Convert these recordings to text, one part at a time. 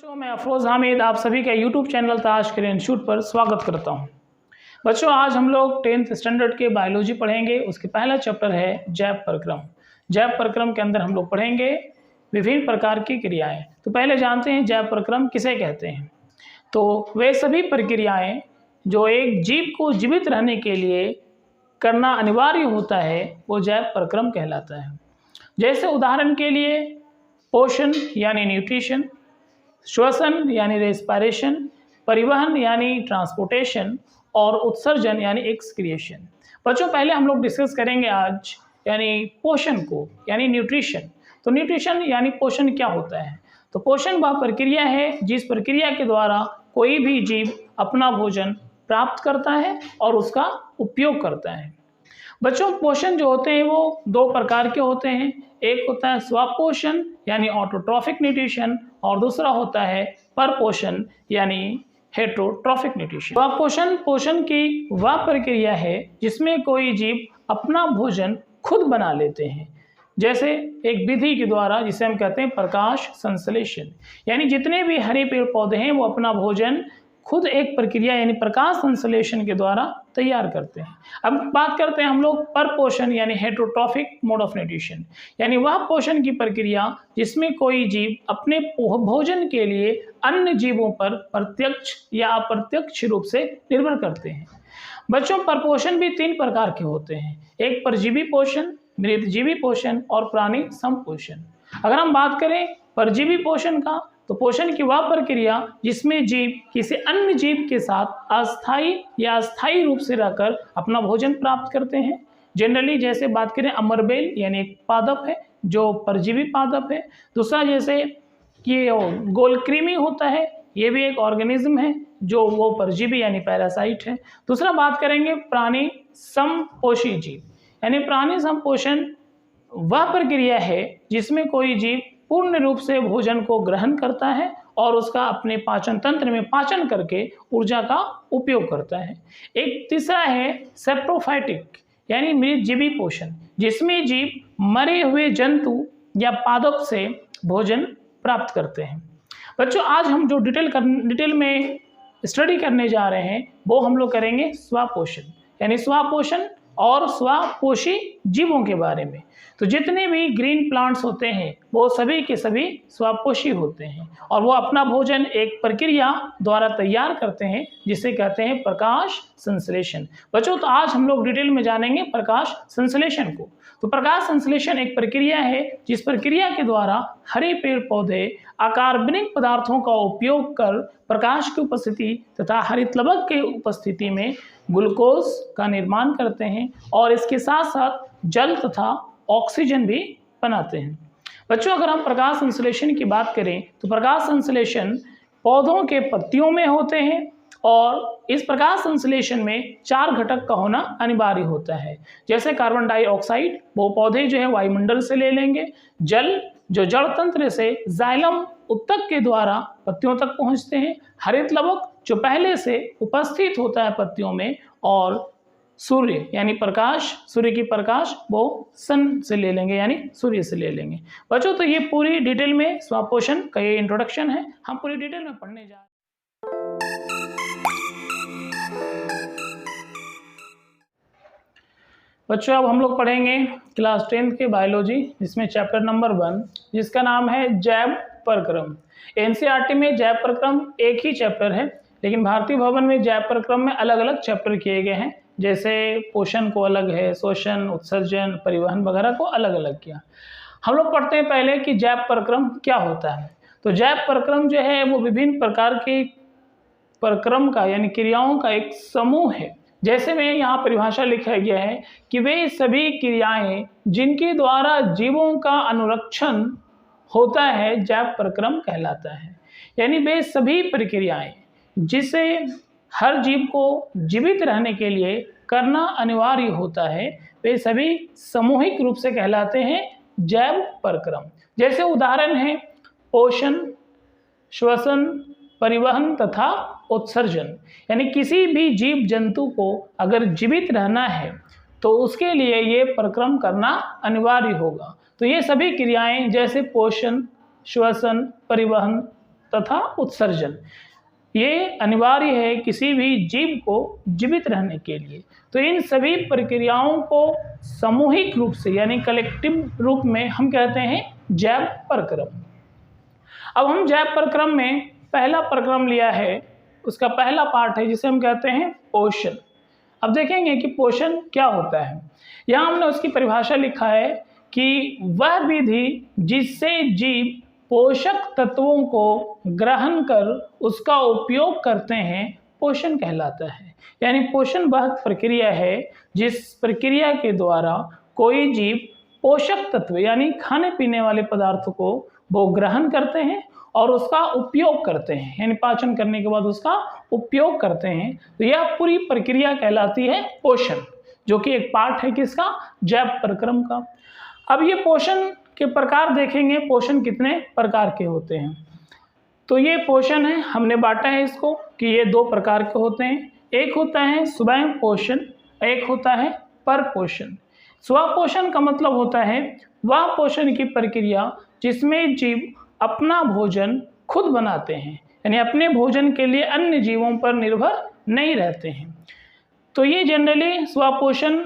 बच्चों, मैं अफरोज़ हामिद आप सभी का यूट्यूब चैनल ताज करियर इंस्टीट्यूट पर स्वागत करता हूं। बच्चों, आज हम लोग 10th स्टैंडर्ड के बायोलॉजी पढ़ेंगे। उसके पहला चैप्टर है जैव प्रक्रम। जैव प्रक्रम के अंदर हम लोग पढ़ेंगे विभिन्न प्रकार की क्रियाएं। तो पहले जानते हैं जैव प्रक्रम किसे कहते हैं। तो वे सभी प्रक्रियाएं जो एक जीव को जीवित रहने के लिए करना अनिवार्य होता है वो जैव प्रक्रम कहलाता है। जैसे उदाहरण के लिए पोषण यानी न्यूट्रिशन, श्वसन यानी रेस्पिरेशन, परिवहन यानी ट्रांसपोर्टेशन और उत्सर्जन यानी एक्सक्रिएशन। बच्चों, पहले हम लोग डिस्कस करेंगे आज यानी पोषण को यानी न्यूट्रिशन। तो न्यूट्रिशन यानी पोषण क्या होता है। तो पोषण वह प्रक्रिया है जिस प्रक्रिया के द्वारा कोई भी जीव अपना भोजन प्राप्त करता है और उसका उपयोग करता है। बच्चों, पोषण जो होते हैं वो दो प्रकार के होते हैं। एक होता है स्वपोषण यानी ऑटोट्रॉफिक न्यूट्रिशन और दूसरा होता है परपोषण यानी हेटेरोट्रॉफिक न्यूट्रिशन। स्वपोषण पोषण की वह प्रक्रिया है जिसमें कोई जीव अपना भोजन खुद बना लेते हैं, जैसे एक विधि के द्वारा जिसे हम कहते हैं प्रकाश संश्लेषण। यानी जितने भी हरे पेड़ पौधे हैं वो अपना भोजन खुद एक प्रक्रिया यानी प्रकाश संश्लेषण के द्वारा तैयार करते हैं। अब बात करते हैं हम लोग परपोषण यानी हेटेरोट्रॉफिक मोड ऑफ न्यूट्रिशन। यानी वह पोषण की प्रक्रिया जिसमें कोई जीव अपने भोजन के लिए अन्य जीवों पर प्रत्यक्ष या अप्रत्यक्ष रूप से निर्भर करते हैं। बच्चों, परपोषण भी तीन प्रकार के होते हैं। एक परजीवी पोषण, मृतजीवी पोषण और प्राणी संपोषण। अगर हम बात करें परजीवी पोषण का, तो पोषण की वह प्रक्रिया जिसमें जीव किसी अन्य जीव के साथ अस्थायी या अस्थायी रूप से रहकर अपना भोजन प्राप्त करते हैं। जनरली जैसे बात करें अमरबेल यानी एक पादप है जो परजीवी पादप है। दूसरा जैसे कि गोलकृमि होता है, ये भी एक ऑर्गेनिज्म है जो वो परजीवी यानी पैरासाइट है। दूसरा बात करेंगे प्राणी संपोषी जीव। यानी प्राणी संपोषण वह प्रक्रिया है जिसमें कोई जीव पूर्ण रूप से भोजन को ग्रहण करता है और उसका अपने पाचन तंत्र में पाचन करके ऊर्जा का उपयोग करता है। एक तीसरा है सेप्रोफाइटिक यानी मृतजीवी पोषण, जिसमें जीव मरे हुए जंतु या पादप से भोजन प्राप्त करते हैं। बच्चों, आज हम जो डिटेल में स्टडी करने जा रहे हैं वो हम लोग करेंगे स्वपोषण यानी स्वपोषण और स्वपोषी जीवों के बारे में। तो जितने भी ग्रीन प्लांट्स होते हैं वो सभी के सभी स्वपोषी होते हैं और वो अपना भोजन एक प्रक्रिया द्वारा तैयार करते हैं जिसे कहते हैं प्रकाश संश्लेषण। बच्चों, तो आज हम लोग डिटेल में जानेंगे प्रकाश संश्लेषण को। तो प्रकाश संश्लेषण एक प्रक्रिया है जिस प्रक्रिया के द्वारा हरे पेड़ पौधे अकार्बनिक पदार्थों का उपयोग कर प्रकाश की उपस्थिति तथा हरित लवक के उपस्थिति में ग्लूकोज का निर्माण करते हैं और इसके साथ साथ जल तथा ऑक्सीजन भी बनाते हैं। बच्चों, अगर हम प्रकाश संश्लेषण की बात करें तो प्रकाश संश्लेषण पौधों के पत्तियों में होते हैं और इस प्रकाश संश्लेषण में चार घटक का होना अनिवार्य होता है। जैसे कार्बन डाइऑक्साइड वो पौधे जो है वायुमंडल से ले लेंगे, जल जो जड़ तंत्र से जाइलम उत्तक के द्वारा पत्तियों तक पहुंचते हैं, हरित लवक जो पहले से उपस्थित होता है पत्तियों में, और सूर्य यानी प्रकाश, सूर्य की प्रकाश वो सन से ले लेंगे यानी सूर्य से ले लेंगे। बच्चों, तो ये पूरी डिटेल में स्वपोषण का ये इंट्रोडक्शन है, हम पूरी डिटेल में पढ़ने जा रहे हैं। बच्चों, अब हम लोग पढ़ेंगे क्लास 10th के बायोलॉजी जिसमें चैप्टर नंबर 1 जिसका नाम है जैव प्रक्रम। एनसीईआरटी में जैव प्रक्रम एक ही चैप्टर है, लेकिन भारतीय भवन में जैव प्रक्रम में अलग अलग चैप्टर किए गए हैं। जैसे पोषण को अलग है, शोषण, उत्सर्जन, परिवहन वगैरह को अलग अलग किया। हम लोग पढ़ते हैं पहले कि जैव प्रक्रम क्या होता है। तो जैव प्रक्रम जो है वो विभिन्न प्रकार के प्रक्रम का यानी क्रियाओं का एक समूह है। जैसे में यहाँ परिभाषा लिखा गया है कि वे सभी क्रियाएं जिनके द्वारा जीवों का अनुरक्षण होता है जैव प्रक्रम कहलाता है। यानी वे सभी प्रक्रियाएं जिसे हर जीव को जीवित रहने के लिए करना अनिवार्य होता है वे सभी सामूहिक रूप से कहलाते हैं जैव प्रक्रम। जैसे उदाहरण है पोषण, श्वसन, परिवहन तथा उत्सर्जन। यानी किसी भी जीव जंतु को अगर जीवित रहना है तो उसके लिए ये प्रक्रम करना अनिवार्य होगा। तो ये सभी क्रियाएं जैसे पोषण, श्वसन, परिवहन तथा उत्सर्जन ये अनिवार्य है किसी भी जीव को जीवित रहने के लिए। तो इन सभी प्रक्रियाओं को सामूहिक रूप से यानी कलेक्टिव रूप में हम कहते हैं जैव प्रक्रम। अब हम जैव प्रक्रम में पहला प्रक्रम लिया है, उसका पहला पार्ट है जिसे हम कहते हैं पोषण। अब देखेंगे कि पोषण क्या होता है। यहाँ हमने उसकी परिभाषा लिखा है कि वह विधि जिससे जीव पोषक तत्वों को ग्रहण कर उसका उपयोग करते हैं पोषण कहलाता है। यानी पोषण वह प्रक्रिया है जिस प्रक्रिया के द्वारा कोई जीव पोषक तत्व यानी खाने पीने वाले पदार्थों को वो ग्रहण करते हैं और उसका उपयोग करते हैं, यानी पाचन करने के बाद उसका उपयोग करते हैं। तो यह पूरी प्रक्रिया कहलाती है पोषण, जो कि एक पार्ट है किसका, जैव प्रक्रम का। अब ये पोषण के प्रकार देखेंगे, पोषण कितने प्रकार के होते हैं। तो ये पोषण है, हमने बांटा है इसको कि ये दो प्रकार के होते हैं। एक होता है स्वयं पोषण, एक होता है पर पोषण। स्वपोषण का मतलब होता है वह पोषण की प्रक्रिया जिसमें जीव अपना भोजन खुद बनाते हैं, यानी अपने भोजन के लिए अन्य जीवों पर निर्भर नहीं रहते हैं। तो ये जनरली स्वपोषण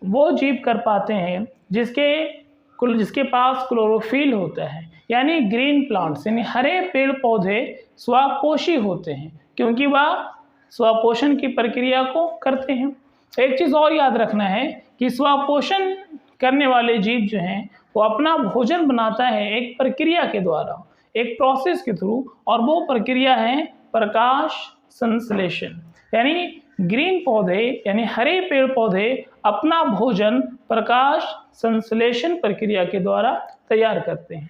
वो जीव कर पाते हैं जिसके पास क्लोरोफिल होता है, यानी ग्रीन प्लांट्स यानी हरे पेड़ पौधे स्वपोषी होते हैं क्योंकि वह स्वपोषण की प्रक्रिया को करते हैं। एक चीज़ और याद रखना है कि स्वपोषण करने वाले जीव जो हैं वो अपना भोजन बनाता है एक प्रक्रिया के द्वारा, एक प्रोसेस के थ्रू, और वो प्रक्रिया है प्रकाश संश्लेषण। यानी ग्रीन पौधे यानी हरे पेड़ पौधे अपना भोजन प्रकाश संश्लेषण प्रक्रिया के द्वारा तैयार करते हैं।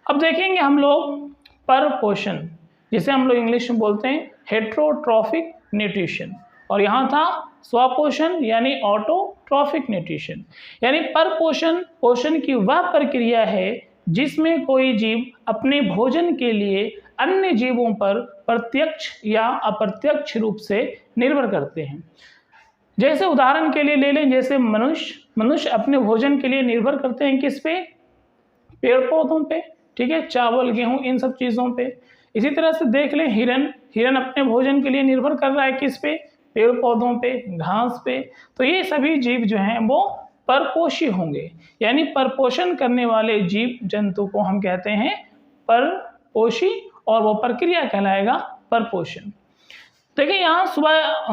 अब देखेंगे हम लोग पर पोषण, जिसे हम लोग इंग्लिश में बोलते हैं हेट्रोट्रॉफिक न्यूट्रिशन, और यहाँ था स्वपोषण यानी ऑटोट्रॉफिक न्यूट्रिशन। यानी पर पोषण पोषण की वह प्रक्रिया है जिसमें कोई जीव अपने भोजन के लिए अन्य जीवों पर प्रत्यक्ष या अप्रत्यक्ष रूप से निर्भर करते हैं। जैसे उदाहरण के लिए ले लें, जैसे मनुष्य अपने भोजन के लिए निर्भर करते हैं किस पे, पेड़ पौधों पे, ठीक है, चावल गेहूं इन सब चीज़ों पे। इसी तरह से देख लें हिरन अपने भोजन के लिए निर्भर कर रहा है किस पे, पेड़ पौधों पे, घास पे। तो ये सभी जीव जो हैं वो परपोषी होंगे, यानी परपोषण करने वाले जीव जंतु को हम कहते हैं परपोषी, और वो प्रक्रिया कहलाएगा परपोषण। देखिए यहाँ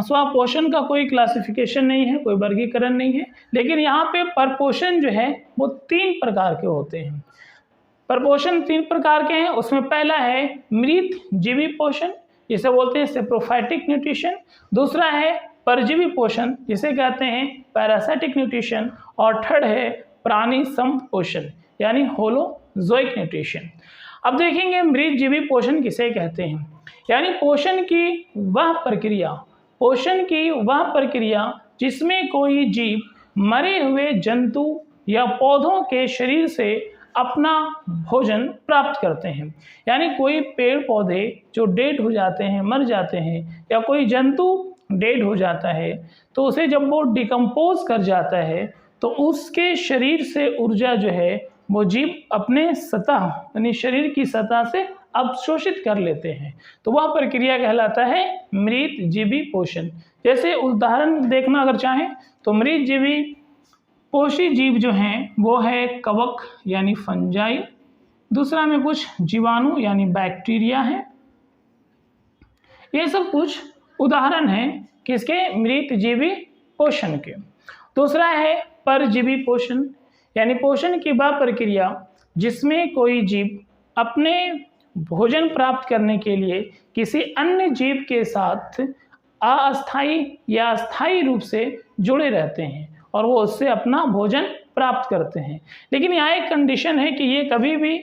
स्वपोषण का कोई क्लासिफिकेशन नहीं है, कोई वर्गीकरण नहीं है, लेकिन यहाँ पे परपोषण जो है वो 3 प्रकार के होते हैं। परपोषण 3 प्रकार के हैं। उसमें पहला है मृत जीवी पोषण, जिसे बोलते हैं सेप्रोफाइटिक न्यूट्रिशन। दूसरा है परजीवी पोषण, जिसे कहते हैं पैरासाइटिक न्यूट्रिशन। और थर्ड है प्राणी संपोषण यानी होलोजोइक न्यूट्रिशन। अब देखेंगे मृत जीवी पोषण किसे कहते हैं। यानी पोषण की वह प्रक्रिया जिसमें कोई जीव मरे हुए जंतु या पौधों के शरीर से अपना भोजन प्राप्त करते हैं। यानी कोई पेड़ पौधे जो डेड हो जाते हैं, मर जाते हैं, या कोई जंतु डेड हो जाता है, तो उसे जब वो डिकम्पोज कर जाता है तो उसके शरीर से ऊर्जा जो है वो जीव अपने सतह यानी शरीर की सतह से अवशोषित कर लेते हैं। तो वह प्रक्रिया कहलाता है मृत जीवी पोषण। जैसे उदाहरण देखना अगर चाहें तो मृत जीवी पोषी जीव जो हैं वो है कवक यानी फंजाई, दूसरा में कुछ जीवाणु यानी बैक्टीरिया है। ये सब कुछ उदाहरण हैं किसके, मृत जीवी पोषण के। दूसरा है परजीवी पोषण, यानी पोषण की वह प्रक्रिया जिसमें कोई जीव अपने भोजन प्राप्त करने के लिए किसी अन्य जीव के साथ अस्थायी या स्थायी रूप से जुड़े रहते हैं और वो उससे अपना भोजन प्राप्त करते हैं। लेकिन यहाँ एक कंडीशन है कि ये कभी भी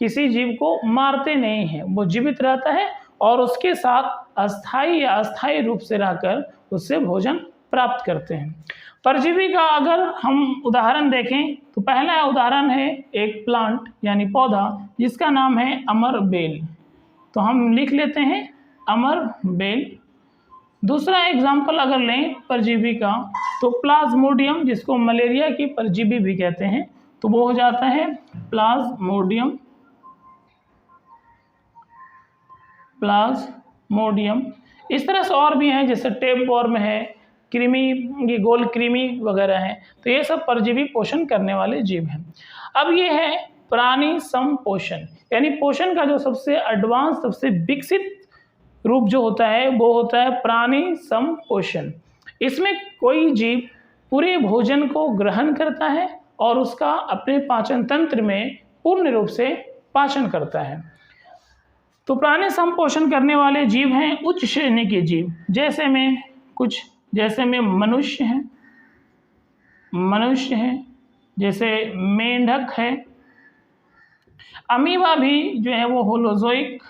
किसी जीव को मारते नहीं हैं, वो जीवित रहता है और उसके साथ अस्थायी या अस्थायी रूप से रहकर उससे भोजन प्राप्त करते हैं। परजीवी का अगर हम उदाहरण देखें तो पहला उदाहरण है एक प्लांट यानी पौधा जिसका नाम है अमर बेल। तो हम लिख लेते हैं अमर बेल। दूसरा एग्जाम्पल अगर लें परजीवी का तो प्लाज्मोडियम, जिसको मलेरिया की परजीवी भी कहते हैं, तो वो हो जाता है प्लाज्मोडियम। प्लाज्मोडियम। इस तरह से और भी हैं, जैसे टेपवॉर्म है, कृमि, ये गोल कृमि वगैरह हैं। तो ये सब परजीवी पोषण करने वाले जीव हैं। अब ये है प्राणी संपोषण, यानी पोषण का जो सबसे एडवांस, सबसे विकसित रूप जो होता है वो होता है प्राणी संपोषण। इसमें कोई जीव पूरे भोजन को ग्रहण करता है और उसका अपने पाचन तंत्र में पूर्ण रूप से पाचन करता है। तो प्राणी संपोषण करने वाले जीव हैं उच्च श्रेणी के जीव, जैसे में मनुष्य हैं, जैसे मेंढक है। अमीबा भी जो है वो होलोजोइक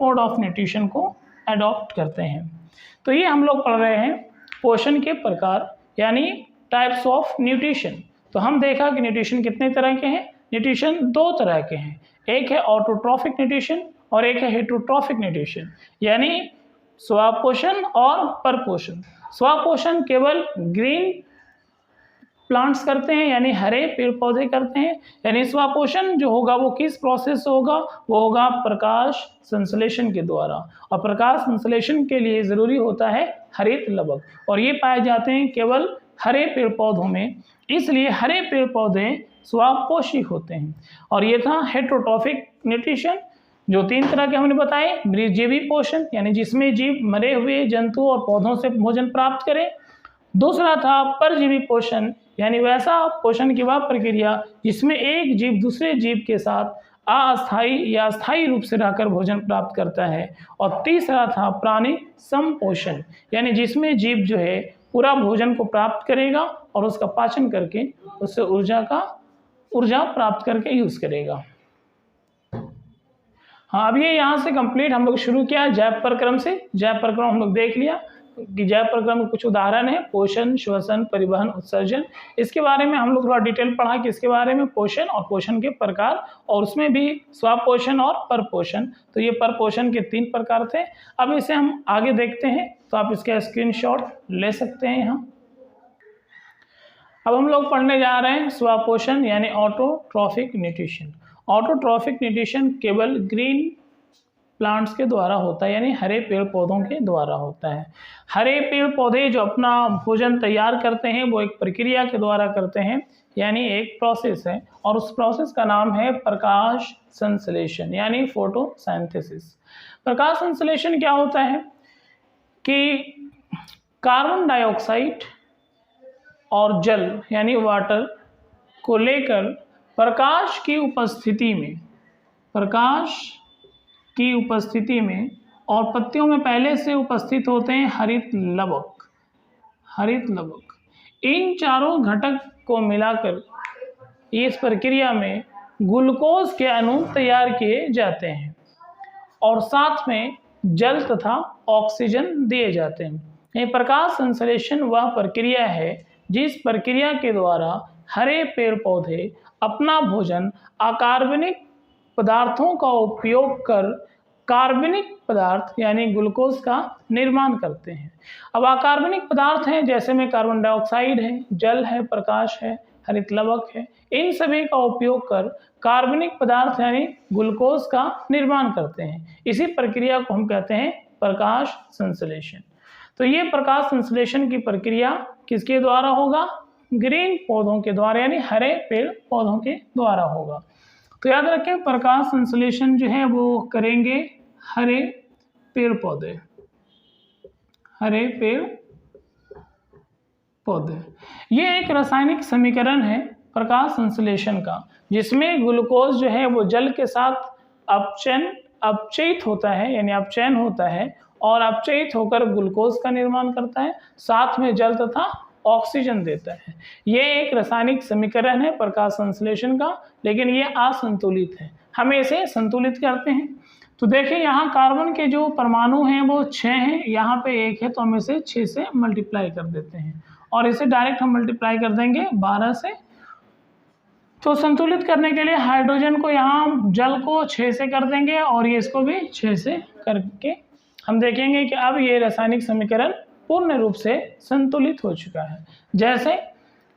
मोड ऑफ न्यूट्रिशन को अडॉप्ट करते हैं। तो ये हम लोग पढ़ रहे हैं पोषण के प्रकार, यानी टाइप्स ऑफ न्यूट्रिशन। तो हम देखा कि न्यूट्रिशन कितने तरह के हैं। न्यूट्रिशन दो तरह के हैं, एक है ऑटोट्रॉफिक न्यूट्रिशन और एक है हेटरोट्रॉफिक न्यूट्रिशन, यानी स्वपोषण और परपोषण। स्वपोषण केवल ग्रीन प्लांट्स करते हैं, यानी हरे पेड़ पौधे करते हैं। यानी स्वपोषण जो होगा वो किस प्रोसेस से होगा, वो होगा प्रकाश संश्लेषण के द्वारा। और प्रकाश संश्लेषण के लिए ज़रूरी होता है हरित लवक, और ये पाए जाते हैं केवल हरे पेड़ पौधों में, इसलिए हरे पेड़ पौधे स्वपोषी होते हैं। और ये था हेटरोट्रॉफिक न्यूट्रिशन, जो तीन तरह के हमने बताए। मृतजीवी पोषण, यानी जिसमें जीव मरे हुए जंतु और पौधों से भोजन प्राप्त करें। दूसरा था परजीवी पोषण, यानी वैसा पोषण की वह प्रक्रिया जिसमें एक जीव दूसरे जीव के साथ अस्थायी या स्थायी रूप से रहकर भोजन प्राप्त करता है। और तीसरा था प्राणी संपोषण, यानी जिसमें जीव जो है पूरा भोजन को प्राप्त करेगा और उसका पाचन करके उससे ऊर्जा प्राप्त करके यूज़ करेगा। हाँ, अब ये यहाँ से कंप्लीट हम लोग शुरू किया जैव प्रक्रम से। जैव प्रक्रम हम लोग देख लिया कि जैव प्रक्रम में कुछ उदाहरण है, पोषण, श्वसन, परिवहन, उत्सर्जन। इसके बारे में हम लोग थोड़ा डिटेल पढ़ा कि इसके बारे में पोषण और पोषण के प्रकार, और उसमें भी स्वपोषण और परपोषण। तो ये परपोषण के 3 प्रकार थे। अब इसे हम आगे देखते हैं, तो आप इसका स्क्रीनशॉट ले सकते हैं यहाँ। अब हम लोग पढ़ने जा रहे हैं स्वपोषण, यानी ऑटोट्रॉफिक न्यूट्रिशन। ऑटोट्रॉफिक न्यूट्रिशन केवल ग्रीन प्लांट्स के द्वारा होता है, यानी हरे पेड़ पौधों के द्वारा होता है। हरे पेड़ पौधे जो अपना भोजन तैयार करते हैं वो एक प्रक्रिया के द्वारा करते हैं, यानी एक प्रोसेस है, और उस प्रोसेस का नाम है प्रकाश संश्लेषण, यानी फोटोसिंथेसिस। प्रकाश संश्लेषण क्या होता है कि कार्बन डाइऑक्साइड और जल, यानी वाटर को लेकर प्रकाश की उपस्थिति में और पत्तियों में पहले से उपस्थित होते हैं हरित लवक। इन चारों घटक को मिलाकर इस प्रक्रिया में ग्लूकोज के अणु तैयार किए जाते हैं और साथ में जल तथा ऑक्सीजन दिए जाते हैं। ये प्रकाश संश्लेषण वह प्रक्रिया है जिस प्रक्रिया के द्वारा हरे पेड़ पौधे अपना भोजन अकार्बनिक पदार्थों का उपयोग कर कार्बनिक पदार्थ यानी ग्लूकोज का निर्माण करते हैं। अब अकार्बनिक पदार्थ हैं, जैसे में कार्बन डाइऑक्साइड है, जल है, प्रकाश है, हरित लवक है, इन सभी का उपयोग कर कार्बनिक पदार्थ यानी ग्लूकोज का निर्माण करते हैं। इसी प्रक्रिया को हम कहते हैं प्रकाश संश्लेषण। तो ये प्रकाश संश्लेषण की प्रक्रिया किसके द्वारा होगा? ग्रीन पौधों के द्वारा, यानी हरे पेड़ पौधों के द्वारा होगा। तो याद रखें, प्रकाश संश्लेषण जो है वो करेंगे हरे पेड़ पौधे। ये एक रासायनिक समीकरण है प्रकाश संश्लेषण का, जिसमें ग्लूकोज जो है वो जल के साथ अपचयित होता है, यानी अपचयन होता है और अपचयित होकर ग्लूकोज का निर्माण करता है, साथ में जल तथा ऑक्सीजन देता है। ये एक रासायनिक समीकरण है प्रकाश संश्लेषण का, लेकिन ये असंतुलित है, हमें इसे संतुलित करते हैं। तो देखिए यहाँ कार्बन के जो परमाणु हैं वो 6 हैं, यहाँ पे 1 है, तो हम इसे 6 से मल्टीप्लाई कर देते हैं और इसे डायरेक्ट हम मल्टीप्लाई कर देंगे 12 से। तो संतुलित करने के लिए हाइड्रोजन को यहाँ जल को 6 से कर देंगे और ये इसको भी 6 से करके हम देखेंगे कि अब ये रासायनिक समीकरण पूर्ण रूप से संतुलित हो चुका है। जैसे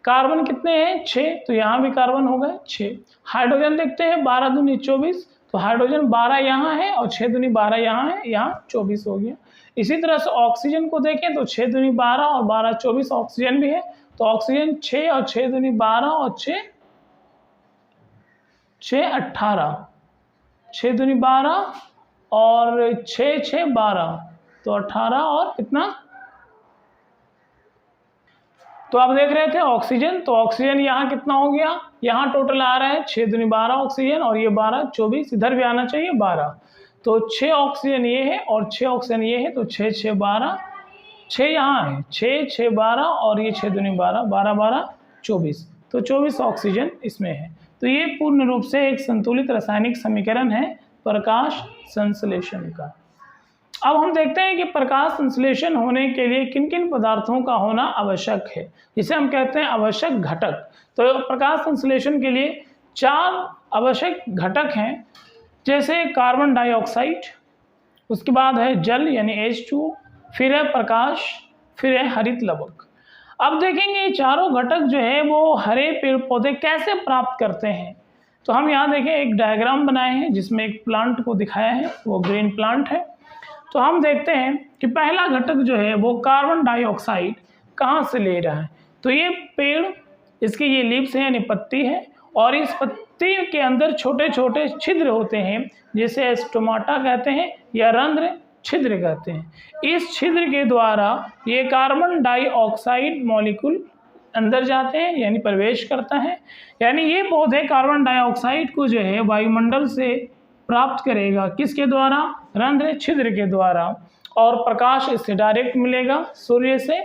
कार्बन कितने हैं? 6, तो यहाँ भी कार्बन हो गए 6। हाइड्रोजन देखते हैं 12 दूनी 24, तो हाइड्रोजन 12 यहाँ है और 6 दूनी 12 यहाँ है, यहाँ 24 हो गया। इसी तरह से ऑक्सीजन को देखें तो 6 दूनी 12 और 12 24 ऑक्सीजन भी है, तो ऑक्सीजन 6 और 6 दूनी 12 और 6 18, 6 दूनी 12 और 6 6 12, तो 18 और कितना, तो आप देख रहे थे ऑक्सीजन, तो ऑक्सीजन यहाँ कितना हो गया, यहाँ टोटल आ रहा है 6 दूनी 12 ऑक्सीजन और ये 12 24, इधर भी आना चाहिए 12, तो 6 ऑक्सीजन ये है और 6 ऑक्सीजन ये है, तो 6 6 12, 6 यहाँ है, 6 6 12 और ये 6 दूनी 12, 12 12 24, तो 24 ऑक्सीजन इसमें है। तो ये पूर्ण रूप से एक संतुलित रासायनिक समीकरण है प्रकाश संश्लेषण का। अब हम देखते हैं कि प्रकाश संश्लेषण होने के लिए किन किन पदार्थों का होना आवश्यक है, जिसे हम कहते हैं आवश्यक घटक। तो प्रकाश संश्लेषण के लिए 4 आवश्यक घटक हैं, जैसे कार्बन डाइऑक्साइड, उसके बाद है जल यानी H2, फिर है प्रकाश, फिर है हरित लवक। अब देखेंगे ये चारों घटक जो है वो हरे पेड़ पौधे कैसे प्राप्त करते हैं। तो हम यहाँ देखें एक डायग्राम बनाए हैं जिसमें एक प्लांट को दिखाया है, वो ग्रीन प्लांट है। तो हम देखते हैं कि पहला घटक जो है वो कार्बन डाइऑक्साइड कहाँ से ले रहा है। तो ये पेड़, इसकी ये लीव्स है यानी पत्ती है, और इस पत्ती के अंदर छोटे छोटे छिद्र होते हैं जिसे स्टोमाटा कहते हैं या रंध्र छिद्र कहते हैं। इस छिद्र के द्वारा ये कार्बन डाइऑक्साइड मॉलिक्यूल अंदर जाते हैं यानी प्रवेश करता है, यानी ये पौधे कार्बन डाइऑक्साइड को जो है वायुमंडल से प्राप्त करेगा, किसके द्वारा, रंध्र छिद्र के द्वारा, और प्रकाश इससे डायरेक्ट मिलेगा सूर्य से।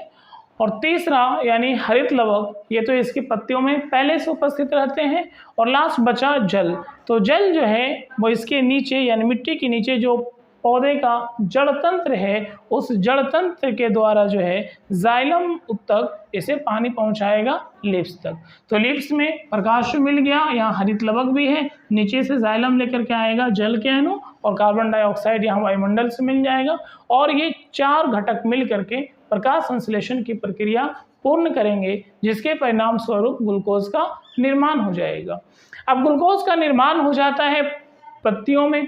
और तीसरा यानी हरित लवक, ये तो इसकी पत्तियों में पहले से उपस्थित रहते हैं। और लास्ट बचा जल, तो जल जो है वो इसके नीचे यानी मिट्टी के नीचे जो पौधे का जड़ तंत्र है, उस जड़ तंत्र के द्वारा जो है जाइलम तक इसे पानी पहुंचाएगा लीव्स तक। तो लीव्स में प्रकाश मिल गया, यहाँ हरित लवक भी है, नीचे से जाइलम लेकर के आएगा जल के अणु, और कार्बन डाइऑक्साइड यहाँ वायुमंडल से मिल जाएगा, और ये 4 घटक मिल करके प्रकाश संश्लेषण की प्रक्रिया पूर्ण करेंगे, जिसके परिणाम स्वरूप ग्लूकोज का निर्माण हो जाएगा। अब ग्लूकोज का निर्माण हो जाता है पत्तियों में,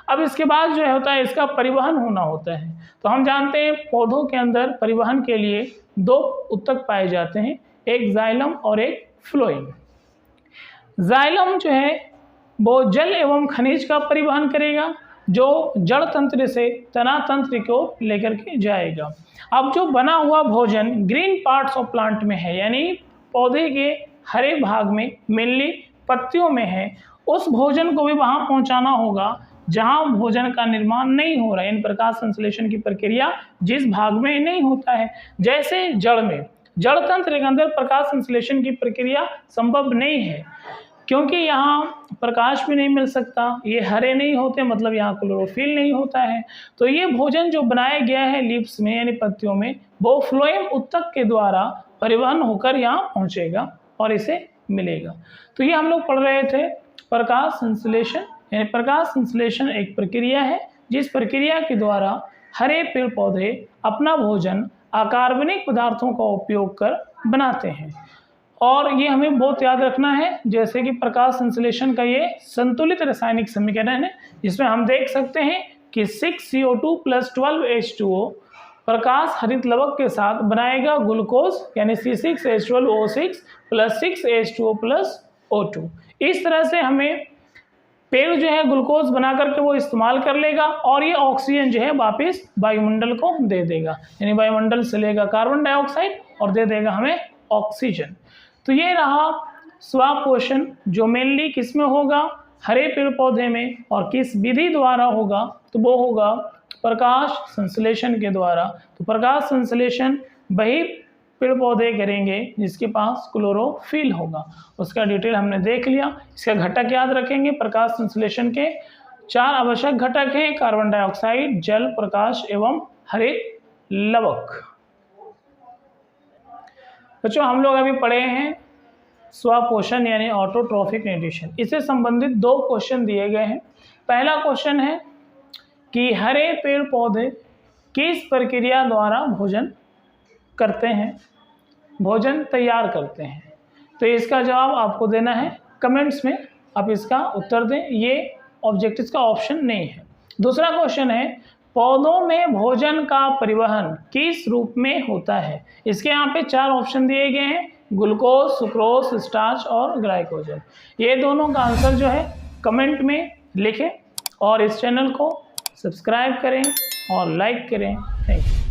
अब इसके बाद जो होता है इसका परिवहन होना होता है। तो हम जानते हैं पौधों के अंदर परिवहन के लिए 2 ऊतक पाए जाते हैं, एक जाइलम और एक फ्लोएम। जाइलम जो है वो जल एवं खनिज का परिवहन करेगा, जो जड़ तंत्र से तना तंत्र को लेकर के जाएगा। अब जो बना हुआ भोजन ग्रीन पार्ट्स ऑफ प्लांट में है, यानी पौधे के हरे भाग में, मेनली पत्तियों में है, उस भोजन को भी वहाँ पहुँचाना होगा जहाँ भोजन का निर्माण नहीं हो रहा है, इन प्रकाश संश्लेषण की प्रक्रिया जिस भाग में नहीं होता है। जैसे जड़ में, जड़ तंत्र के अंदर प्रकाश संश्लेषण की प्रक्रिया संभव नहीं है, क्योंकि यहाँ प्रकाश भी नहीं मिल सकता, ये हरे नहीं होते, मतलब यहाँ क्लोरोफिल नहीं होता है। तो ये भोजन जो बनाया गया है लीव्स में यानी पत्तियों में, वो फ्लोएम ऊतक के द्वारा परिवहन होकर यहाँ पहुँचेगा और इसे मिलेगा। तो ये हम लोग पढ़ रहे थे प्रकाश संश्लेषण, यानी प्रकाश संश्लेषण एक प्रक्रिया है जिस प्रक्रिया के द्वारा हरे पेड़ पौधे अपना भोजन अकार्बनिक पदार्थों का उपयोग कर बनाते हैं। और ये हमें बहुत याद रखना है, जैसे कि प्रकाश संश्लेषण का ये संतुलित रासायनिक समीकरण है, जिसमें हम देख सकते हैं कि 6CO2 + 12H2O प्रकाश हरित लवक के साथ बनाएगा ग्लूकोज यानी C6H12O6 + 6H2O + O2। इस तरह से हमें पेड़ जो है ग्लूकोज बना करके वो इस्तेमाल कर लेगा, और ये ऑक्सीजन जो है वापस वायुमंडल को दे देगा, यानी वायुमंडल से लेगा कार्बन डाइऑक्साइड और दे देगा हमें ऑक्सीजन। तो ये रहा स्वापोषण, जो मेनली किस में होगा, हरे पेड़ पौधे में, और किस विधि द्वारा होगा, तो वो होगा प्रकाश संश्लेषण के द्वारा। तो प्रकाश संश्लेषण वही पेड़ पौधे करेंगे जिसके पास क्लोरोफिल होगा, उसका डिटेल हमने देख लिया। इसका घटक याद रखेंगे, प्रकाश संश्लेषण के 4 आवश्यक घटक हैं, कार्बन डाइऑक्साइड, जल, प्रकाश एवं हरित लवक। बच्चों हम लोग अभी पढ़े हैं स्वापोषण यानी ऑटोट्रॉफिक न्यूट्रिशन, इससे संबंधित 2 क्वेश्चन दिए गए हैं। पहला क्वेश्चन है कि हरे पेड़ पौधे किस प्रक्रिया द्वारा भोजन करते हैं, भोजन तैयार करते हैं। तो इसका जवाब आपको देना है कमेंट्स में, आप इसका उत्तर दें। ये ऑब्जेक्टिव्स का ऑप्शन नहीं है। दूसरा क्वेश्चन है, पौधों में भोजन का परिवहन किस रूप में होता है? इसके यहाँ पे 4 ऑप्शन दिए गए हैं, ग्लूकोज, सुक्रोज, स्टार्च और ग्लाइकोजन। ये दोनों का आंसर जो है कमेंट में लिखें और इस चैनल को सब्सक्राइब करें और लाइक करें। Thank you.